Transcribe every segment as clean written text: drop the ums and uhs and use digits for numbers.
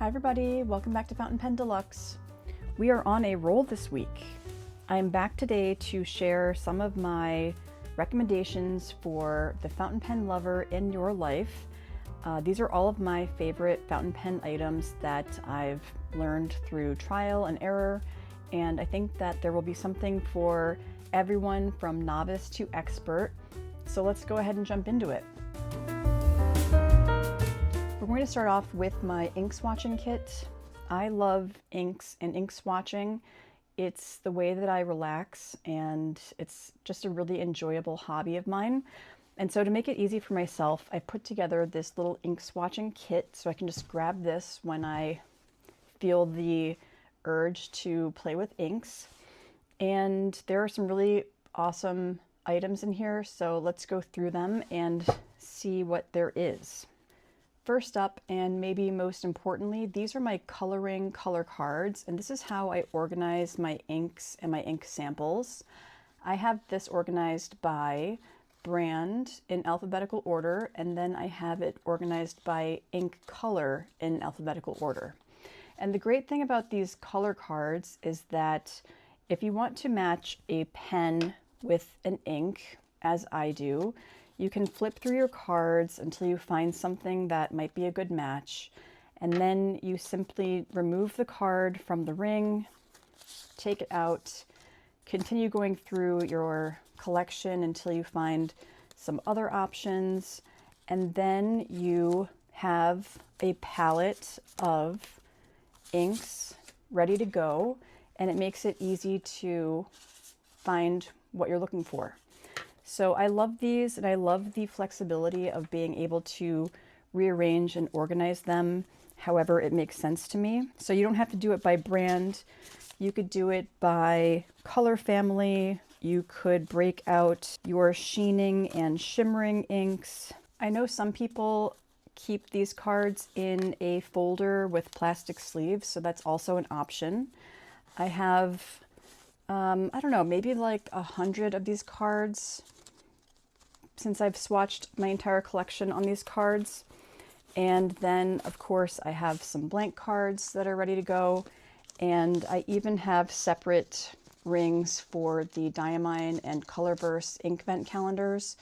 Hi everybody, welcome back to Fountain Pen Deluxe. We are on a roll this week. I'm back today to share some of my recommendations for the fountain pen lover in your life. These are all of my favorite fountain pen items that I've learned through trial and error, and I think that there will be something for everyone from novice to expert. So let's go ahead and jump into it. We're going to start off with my ink swatching kit. I love inks and ink swatching. It's the way that I relax, and it's just a really enjoyable hobby of mine. And so to make it easy for myself, I put together this little ink swatching kit so I can just grab this when I feel the urge to play with inks. And there are some really awesome items in here, so let's go through them and see what there is. First up, and maybe most importantly, these are my coloring color cards, and this is how I organize my inks and my ink samples. I have this organized by brand in alphabetical order, and then I have it organized by ink color in alphabetical order. And the great thing about these color cards is that if you want to match a pen with an ink, as I do, you can flip through your cards until you find something that might be a good match, and then you simply remove the card from the ring, take it out, continue going through your collection until you find some other options, and then you have a palette of inks ready to go, and it makes it easy to find what you're looking for. So I love these, and I love the flexibility of being able to rearrange and organize them however it makes sense to me. So you don't have to do it by brand. You could do it by color family. You could break out your sheening and shimmering inks. I know some people keep these cards in a folder with plastic sleeves, so that's also an option. I have, I don't know, maybe like 100 of these cards since I've swatched my entire collection on these cards. And then, of course, I have some blank cards that are ready to go. And I even have separate rings for the Diamine and Colorverse ink vent calendars.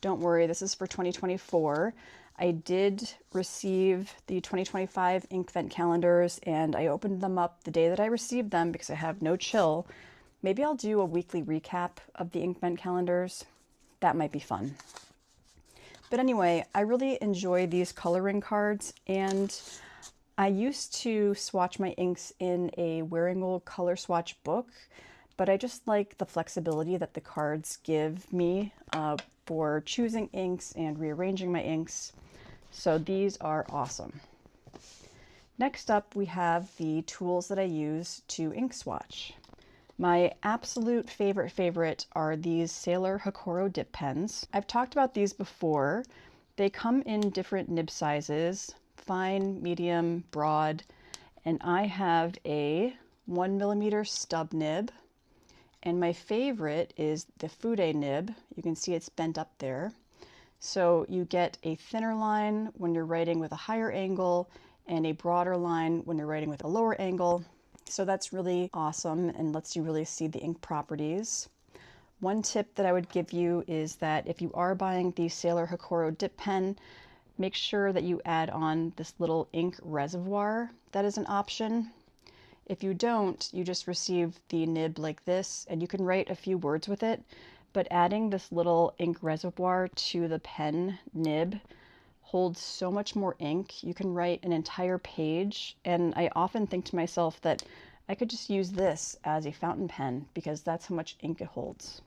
Don't worry, this is for 2024. I did receive the 2025 ink vent calendars, and I opened them up the day that I received them because I have no chill. Maybe I'll do a weekly recap of the ink vent calendars. That might be fun. But anyway, I really enjoy these coloring cards, and I used to swatch my inks in a Wearingeul color swatch book, but I just like the flexibility that the cards give me for choosing inks and rearranging my inks. So these are awesome. Next up, we have the tools that I use to ink swatch. My absolute favorite are these Sailor Hokoro dip pens. I've talked about these before. They come in different nib sizes, fine, medium, broad, and I have a 1mm stub nib, and my favorite is the Fude nib. You can see it's bent up there. So you get a thinner line when you're writing with a higher angle and a broader line when you're writing with a lower angle. So that's really awesome and lets you really see the ink properties. One tip that I would give you is that if you are buying the Sailor Hokoro dip pen, make sure that you add on this little ink reservoir. That is an option. If you don't, you just receive the nib like this, and you can write a few words with it, but adding this little ink reservoir to the pen nib holds so much more ink. You can write an entire page, and I often think to myself that I could just use this as a fountain pen because that's how much ink it holds.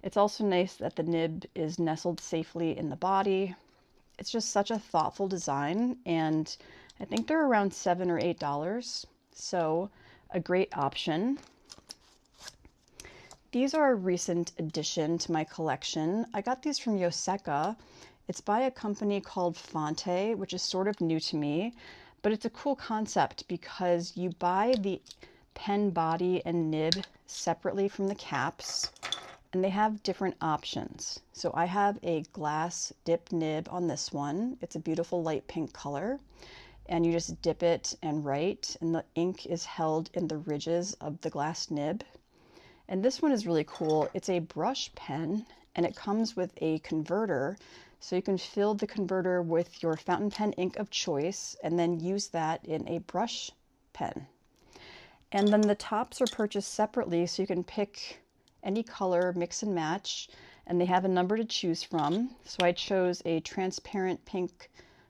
It's also nice that the nib is nestled safely in the body. It's just such a thoughtful design, and I think they're around $7 or $8, so a great option. These are a recent addition to my collection. I got these from Yoseka. It's by a company called Fonte, which is sort of new to me, but it's a cool concept because you buy the pen body and nib separately from the caps, and they have different options. So I have a glass dip nib on this one. It's a beautiful light pink color. and you just dip it and write, and the ink is held in the ridges of the glass nib. And this one is really cool. It's a brush pen, and it comes with a converter, so you can fill the converter with your fountain pen ink of choice and then use that in a brush pen. And then the tops are purchased separately, so you can pick any color, mix and match, and they have a number to choose from. So I chose a transparent pink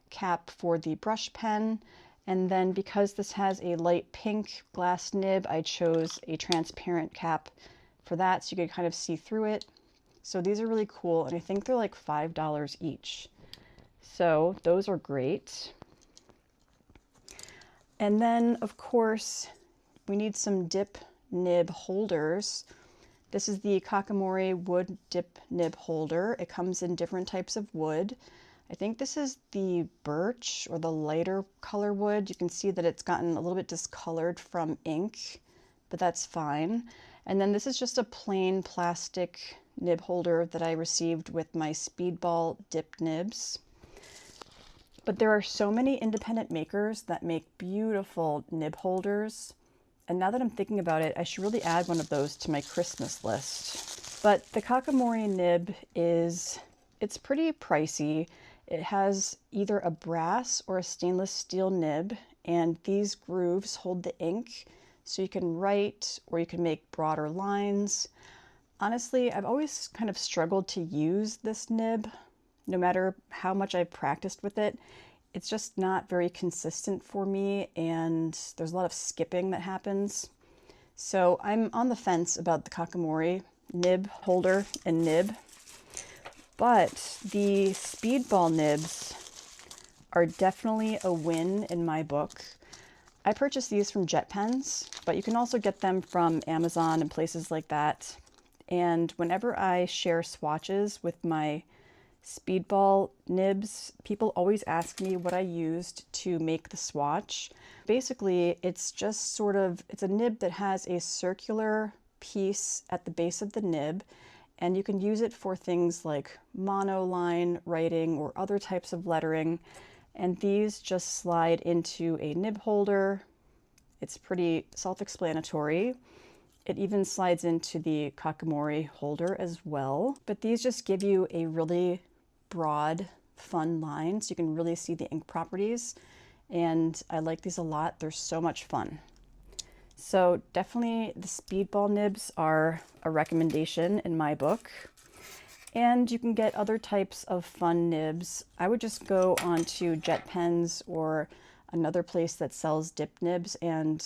cap for the brush pen, and then because this has a light pink glass nib, I chose a transparent cap for that, so you could kind of see through it. So these are really cool, and I think they're like $5 each. So those are great. And then, of course, we need some dip nib holders. This is the Kakamori wood dip nib holder. It comes in different types of wood. I think this is the birch or the lighter color wood. You can see that it's gotten a little bit discolored from ink, but that's fine. And then this is just a plain plastic nib holder that I received with my Speedball dip nibs. But there are so many independent makers that make beautiful nib holders. And now that I'm thinking about it, I should really add one of those to my Christmas list. But the Kakamori nib it's pretty pricey. It has either a brass or a stainless steel nib, and these grooves hold the ink, so you can write or you can make broader lines. Honestly, I've always kind of struggled to use this nib, no matter how much I've practiced with it. It's just not very consistent for me, and there's a lot of skipping that happens. So I'm on the fence about the Kakamori nib holder and nib, but the Speedball nibs are definitely a win in my book. I purchased these from Jet Pens, but you can also get them from Amazon and places like that. And whenever I share swatches with my Speedball nibs, people always ask me what I used to make the swatch. Basically, it's just it's a nib that has a circular piece at the base of the nib, and you can use it for things like monoline writing or other types of lettering. And these just slide into a nib holder. It's pretty self-explanatory. It even slides into the Kakamori holder as well. But these just give you a really broad, fun line, so you can really see the ink properties. And I like these a lot. They're so much fun. So definitely the Speedball nibs are a recommendation in my book. And you can get other types of fun nibs. I would just go onto Jet Pens or another place that sells dip nibs and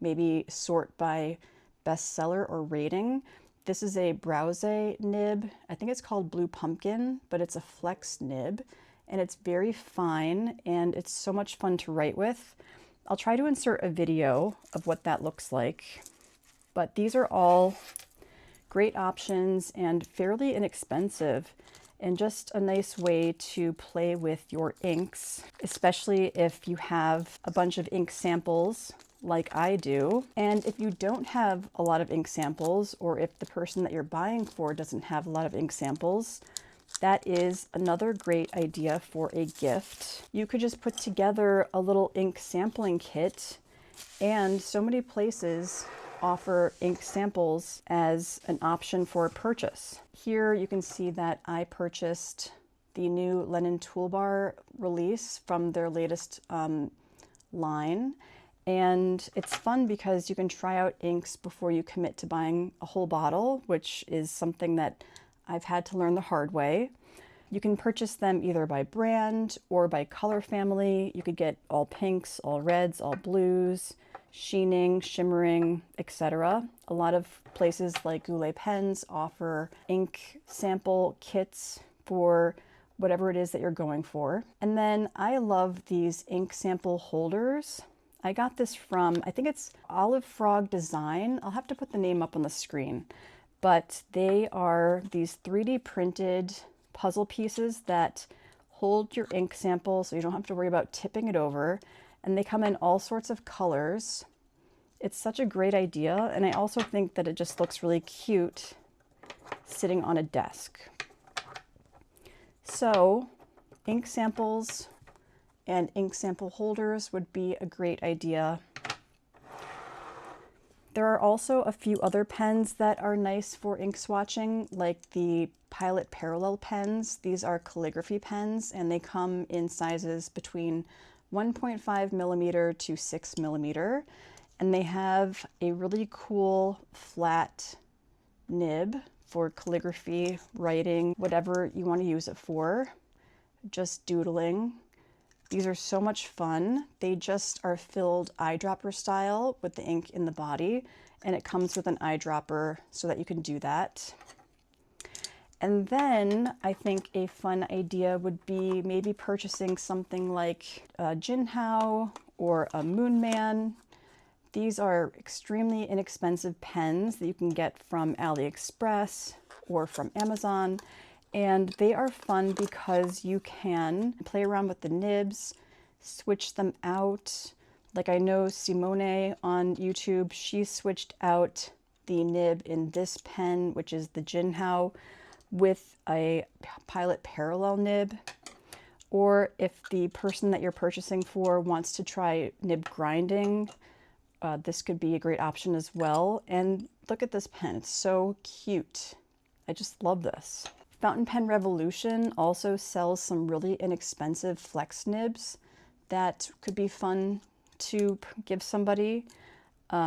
maybe sort by bestseller or rating. This is a Browse nib. I think it's called Blue Pumpkin, but it's a flex nib, and it's very fine, and it's so much fun to write with. I'll try to insert a video of what that looks like. But these are all great options and fairly inexpensive, and just a nice way to play with your inks, especially if you have a bunch of ink samples like I do. And if you don't have a lot of ink samples, or if the person that you're buying for doesn't have a lot of ink samples, that is another great idea for a gift. You could just put together a little ink sampling kit, and so many places offer ink samples as an option for purchase. Here you can see that I purchased the new Lennon Toolbar release from their latest line. And it's fun because you can try out inks before you commit to buying a whole bottle, which is something that I've had to learn the hard way. You can purchase them either by brand or by color family. You could get all pinks, all reds, all blues, sheening, shimmering, etc. A lot of places like Goulet Pens offer ink sample kits for whatever it is that you're going for. And then I love these ink sample holders. I got this from, I think it's Olive Frog Design. I'll have to put the name up on the screen. But they are these 3D printed puzzle pieces that hold your ink sample so you don't have to worry about tipping it over. And they come in all sorts of colors. It's such a great idea. And I also think that it just looks really cute sitting on a desk. So, ink samples and ink sample holders would be a great idea. There are also a few other pens that are nice for ink swatching, like the Pilot Parallel pens. These are calligraphy pens, and they come in sizes between 1.5 millimeter to 6 millimeter, and they have a really cool flat nib for calligraphy, writing, whatever you want to use it for, just doodling. These are so much fun. They just are filled eyedropper style with the ink in the body, and it comes with an eyedropper so that you can do that. And then I think a fun idea would be maybe purchasing something like a Jinhao or a Moon Man. These are extremely inexpensive pens that you can get from AliExpress or from Amazon. And they are fun because you can play around with the nibs, switch them out. Like I know Simone on YouTube, she switched out the nib in this pen, which is the Jinhao, with a Pilot Parallel nib. Or if the person that you're purchasing for wants to try nib grinding, this could be a great option as well. And look at this pen, it's so cute. I just love this. Fountain Pen Revolution also sells some really inexpensive flex nibs that could be fun to give somebody.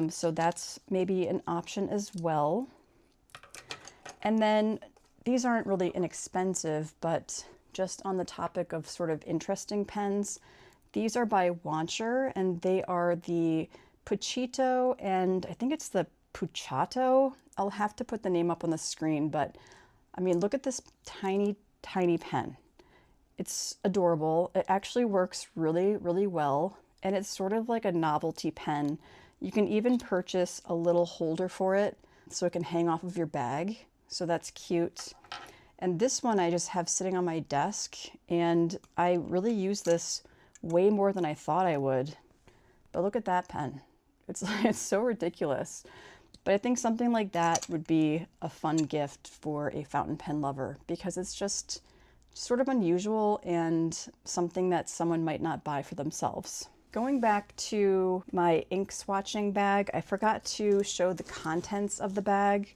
So that's maybe an option as well. And then these aren't really inexpensive, but just on the topic of sort of interesting pens, these are by Wancher, and they are the PuChiCo and I think it's the PoChaCo. I'll have to put the name up on the screen, but I mean, look at this tiny, tiny pen. It's adorable. It actually works really, really well, and it's sort of like a novelty pen. You can even purchase a little holder for it so it can hang off of your bag. So that's cute. And this one I just have sitting on my desk, and I really use this way more than I thought I would. But look at that pen. It's so ridiculous. But I think something like that would be a fun gift for a fountain pen lover because it's just sort of unusual and something that someone might not buy for themselves. Going back to my ink swatching bag, I forgot to show the contents of the bag.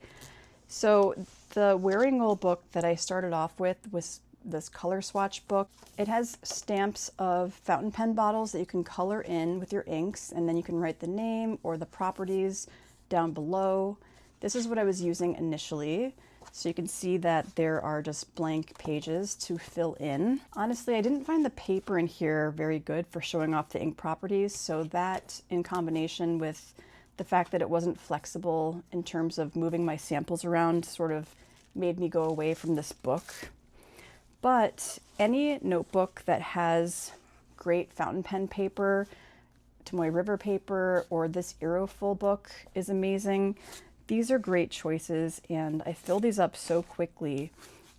So the Wearingeul book that I started off with was this color swatch book. It has stamps of fountain pen bottles that you can color in with your inks, and then you can write the name or the properties down below. This is what I was using initially. So you can see that there are just blank pages to fill in. Honestly, I didn't find the paper in here very good for showing off the ink properties. So that in combination with the fact that it wasn't flexible in terms of moving my samples around sort of made me go away from this book. But any notebook that has great fountain pen paper, Tomoe River paper, or this Aerofil book is amazing. These are great choices, and I fill these up so quickly.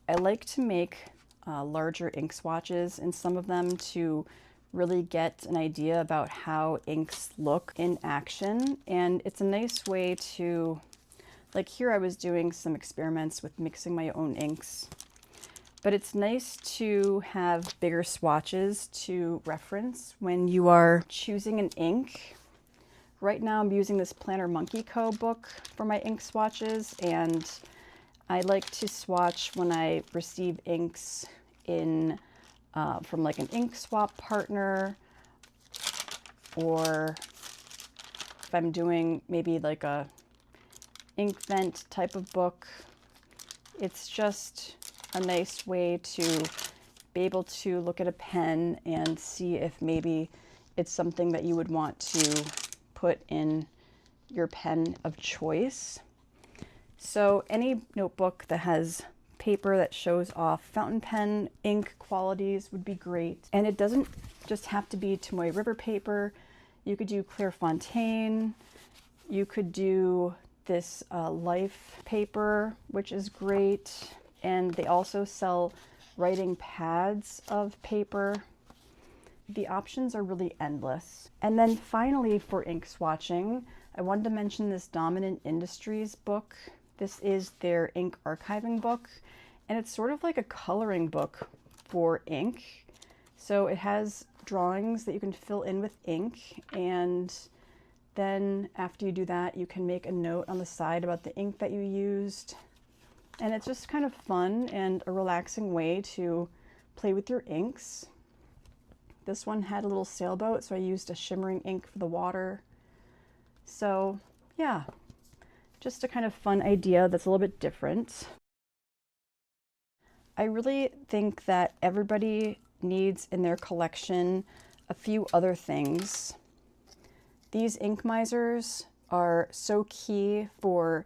I like to make larger ink swatches in some of them to really get an idea about how inks look in action, and it's a nice way to, like here I was doing some experiments with mixing my own inks. But it's nice to have bigger swatches to reference when you are choosing an ink. Right now I'm using this Planner Monkey Co. book for my ink swatches, and I like to swatch when I receive inks in from like an ink swap partner, or if I'm doing maybe like a ink vent type of book. It's just a nice way to be able to look at a pen and see if maybe it's something that you would want to put in your pen of choice. So any notebook that has paper that shows off fountain pen ink qualities would be great. And it doesn't just have to be Tomoe River paper. You could do Clairefontaine. You could do this Life paper, which is great. And they also sell writing pads of paper. The options are really endless. And then finally for ink swatching, I wanted to mention this Dominant Industries book. This is their ink archiving book, and it's sort of like a coloring book for ink. So it has drawings that you can fill in with ink, and then after you do that, you can make a note on the side about the ink that you used. And it's just kind of fun and a relaxing way to play with your inks. This one had a little sailboat, so I used a shimmering ink for the water. So yeah, just a kind of fun idea that's a little bit different. I really think that everybody needs in their collection a few other things. These ink misers are so key for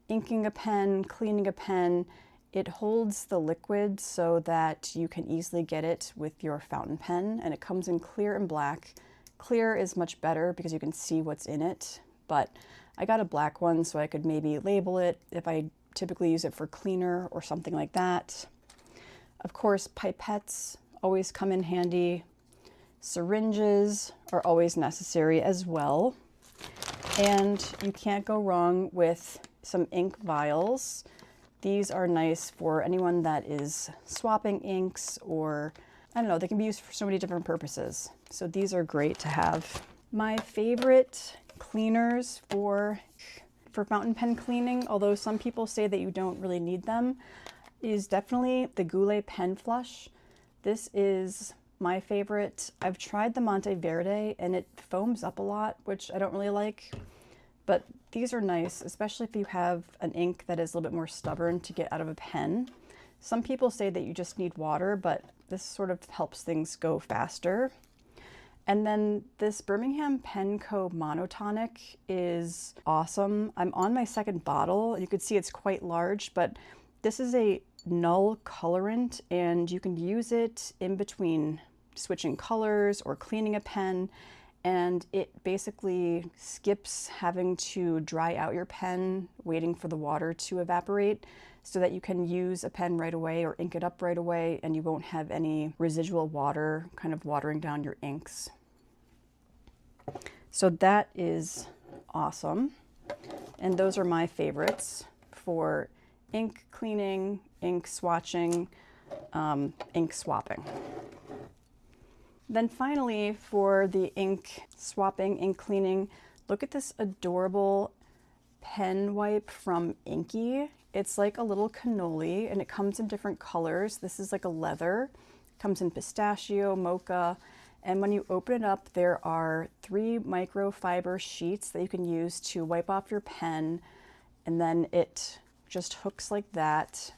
inking a pen, cleaning a pen. It holds the liquid so that you can easily get it with your fountain pen, and it comes in clear and black. Clear is much better because you can see what's in it, but I got a black one so I could maybe label it if I typically use it for cleaner or something like that. Of course, pipettes always come in handy. Syringes are always necessary as well. And you can't go wrong with some ink vials. These are nice for anyone that is swapping inks, or I don't know, they can be used for so many different purposes. So these are great to have. My favorite cleaners for fountain pen cleaning, although some people say that you don't really need them, is definitely the Goulet Pen Flush. This is my favorite. I've tried the Monteverde and it foams up a lot, which I don't really like, but these are nice, especially if you have an ink that is a little bit more stubborn to get out of a pen. Some people say that you just need water, but this sort of helps things go faster. And then this Birmingham Pen Co. Monotonic is awesome. I'm on my second bottle. You can see it's quite large, but this is a null colorant, and you can use it in between switching colors or cleaning a pen, and it basically skips having to dry out your pen, waiting for the water to evaporate, so that you can use a pen right away or ink it up right away, and you won't have any residual water kind of watering down your inks. So that is awesome, and those are my favorites for ink cleaning, ink swatching, ink swapping. Then finally, for the ink swapping, ink cleaning, look at this adorable pen wipe from Inky. It's like a little cannoli, and it comes in different colors. This is like a leather. It comes in pistachio, mocha, and when you open it up, there are 3 microfiber sheets that you can use to wipe off your pen, and then it just hooks like that.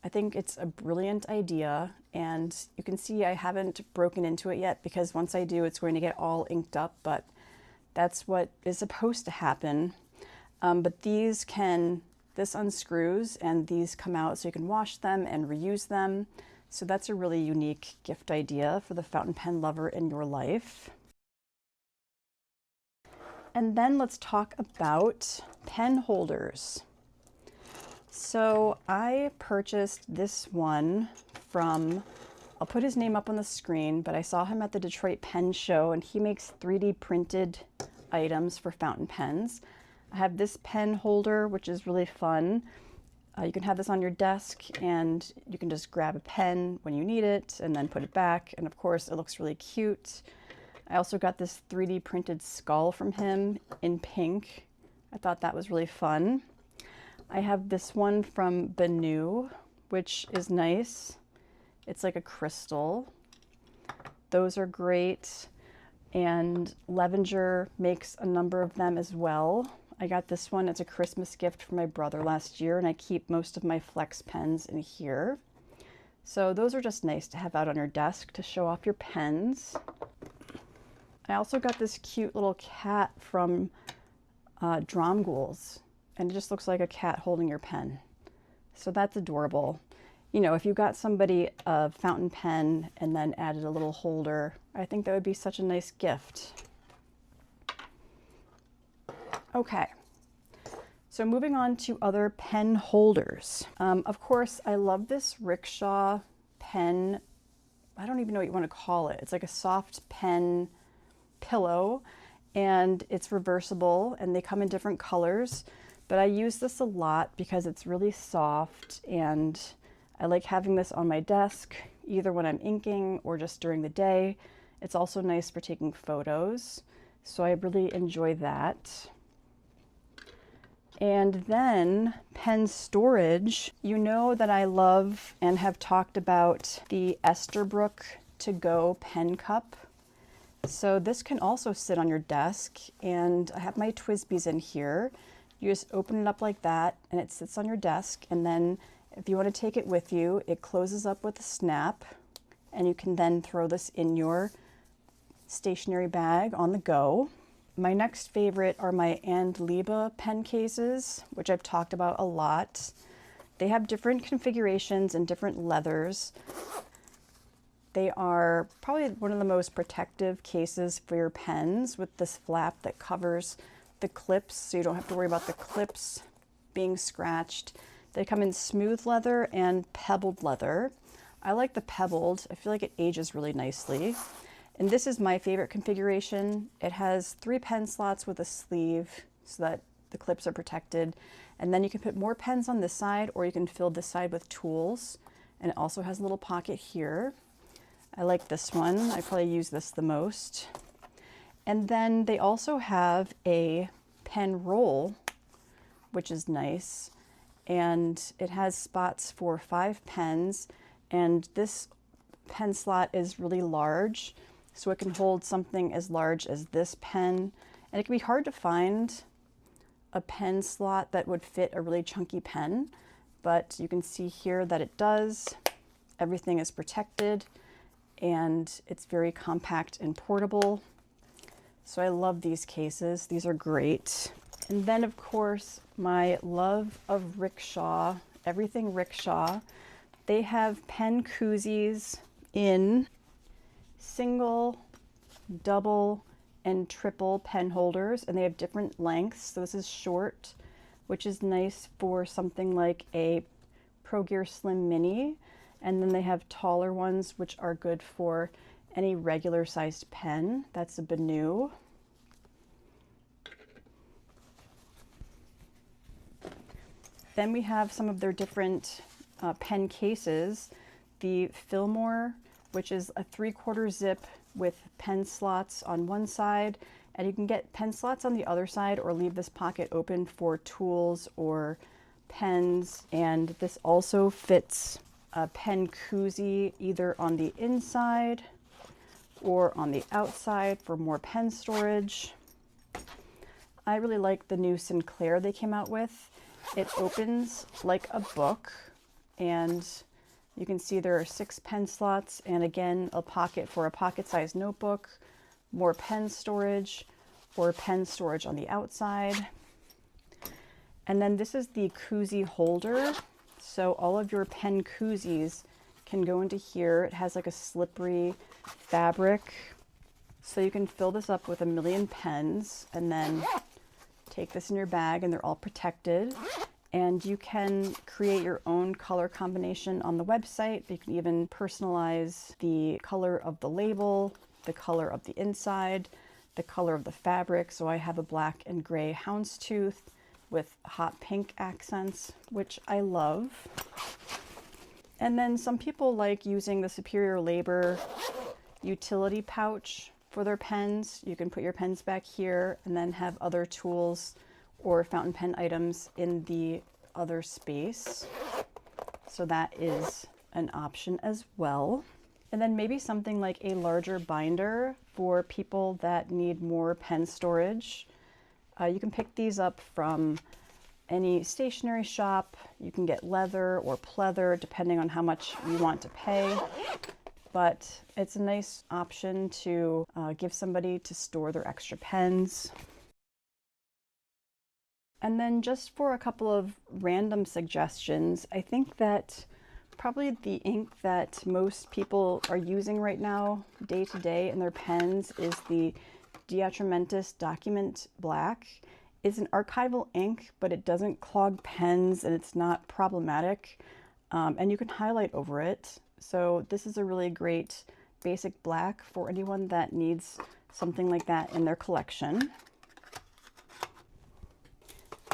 I think it's a brilliant idea, and you can see I haven't broken into it yet because once I do, it's going to get all inked up, but that's what is supposed to happen. But this unscrews and these come out so you can wash them and reuse them. So that's a really unique gift idea for the fountain pen lover in your life. And then let's talk about pen holders. So I purchased this one from, I'll put his name up on the screen, but I saw him at the Detroit Pen Show, and he makes 3D printed items for fountain pens. I have this pen holder, which is really fun. You can have this on your desk, and you can just grab a pen when you need it and then put it back. And of course, it looks really cute. I also got this 3D printed skull from him in pink. I thought that was really fun. I have this one from Benu, which is nice. It's like a crystal. Those are great. And Levenger makes a number of them as well. I got this one as a Christmas gift from my brother last year, and I keep most of my flex pens in here. So those are just nice to have out on your desk to show off your pens. I also got this cute little cat from Dromgools, and it just looks like a cat holding your pen. So that's adorable. You know, if you got somebody a fountain pen and then added a little holder, I think that would be such a nice gift. Okay, so moving on to other pen holders. Of course, I love this rickshaw pen. I don't even know what you want to call it. It's like a soft pen pillow, and it's reversible, and they come in different colors. But I use this a lot because it's really soft, and I like having this on my desk, either when I'm inking or just during the day. It's also nice for taking photos, so I really enjoy that. And then pen storage. You know that I love and have talked about the Esterbrook To Go pen cup. So this can also sit on your desk, and I have my Twisbees in here. You just open it up like that and it sits on your desk, and then if you want to take it with you, it closes up with a snap, and you can then throw this in your stationery bag on the go. My next favorite are my And Liebe pen cases, which I've talked about a lot. They have different configurations and different leathers. They are probably one of the most protective cases for your pens, with this flap that covers the clips, so you don't have to worry about the clips being scratched. They come in smooth leather and pebbled leather. I like the pebbled. I feel like it ages really nicely. And this is my favorite configuration. It has 3 pen slots with a sleeve so that the clips are protected. And then you can put more pens on this side, or you can fill this side with tools. And it also has a little pocket here. I like this one. I probably use this the most. And then they also have a pen roll, which is nice. And it has spots for 5 pens. And this pen slot is really large, so it can hold something as large as this pen. And it can be hard to find a pen slot that would fit a really chunky pen, but you can see here that it does. Everything is protected, and it's very compact and portable. So I love these cases. These are great. And then of course, my love of Rickshaw, everything Rickshaw. They have pen koozies in single, double, and triple pen holders, and they have different lengths. So this is short, which is nice for something like a Pro Gear Slim Mini. And then they have taller ones, which are good for any regular sized pen. That's a Benu. Then we have some of their different pen cases. The Fillmore, which is a 3/4 zip with pen slots on one side, and you can get pen slots on the other side, or leave this pocket open for tools or pens. And this also fits a pen koozie either on the inside or on the outside for more pen storage. I really like the new Sinclair they came out with. It opens like a book, and you can see there are 6 pen slots, and again, a pocket for a pocket-sized notebook, more pen storage, or pen storage on the outside. And then this is the koozie holder. So all of your pen koozies can go into here. It has like a slippery fabric, so you can fill this up with a million pens and then take this in your bag, and they're all protected. And you can create your own color combination on the website. You can even personalize the color of the label, the color of the inside, the color of the fabric. So I have a black and gray houndstooth with hot pink accents, which I love. And then some people like using the Superior Labor utility pouch for their pens. You can put your pens back here and then have other tools or fountain pen items in the other space. So that is an option as well. And then maybe something like a larger binder for people that need more pen storage. You can pick these up from any stationery shop. You can get leather or pleather depending on how much you want to pay. But it's a nice option to give somebody to store their extra pens. And then just for a couple of random suggestions, I think that probably the ink that most people are using right now, day to day, in their pens is the Diatramentis Document Black. It's an archival ink, but it doesn't clog pens and it's not problematic. And you can highlight over it. So this is a really great basic black for anyone that needs something like that in their collection.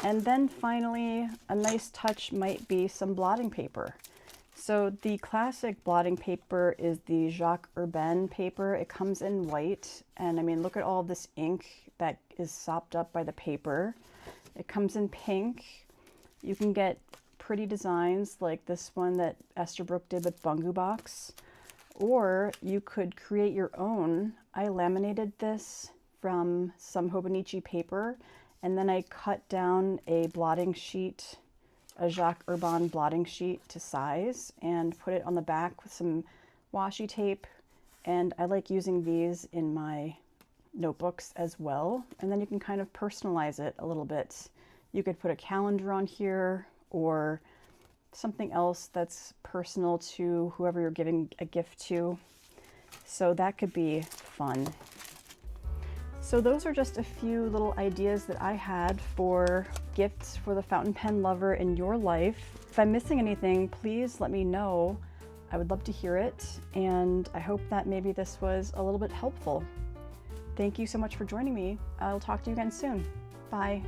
And then finally, a nice touch might be some blotting paper. So the classic blotting paper is the Jacques Urbain paper. It comes in white, and I mean, look at all this ink that is sopped up by the paper. It comes in pink. You can get pretty designs like this one that Esterbrook did with Bungu Box, or you could create your own. I laminated this from some Hobonichi paper, and then I cut down a blotting sheet, a Jacques Urbain blotting sheet to size, and put it on the back with some washi tape. And I like using these in my notebooks as well. And then you can kind of personalize it a little bit. You could put a calendar on here or something else that's personal to whoever you're giving a gift to. So that could be fun. So those are just a few little ideas that I had for gifts for the fountain pen lover in your life. If I'm missing anything, please let me know. I would love to hear it, and I hope that maybe this was a little bit helpful. Thank you so much for joining me. I'll talk to you again soon. Bye.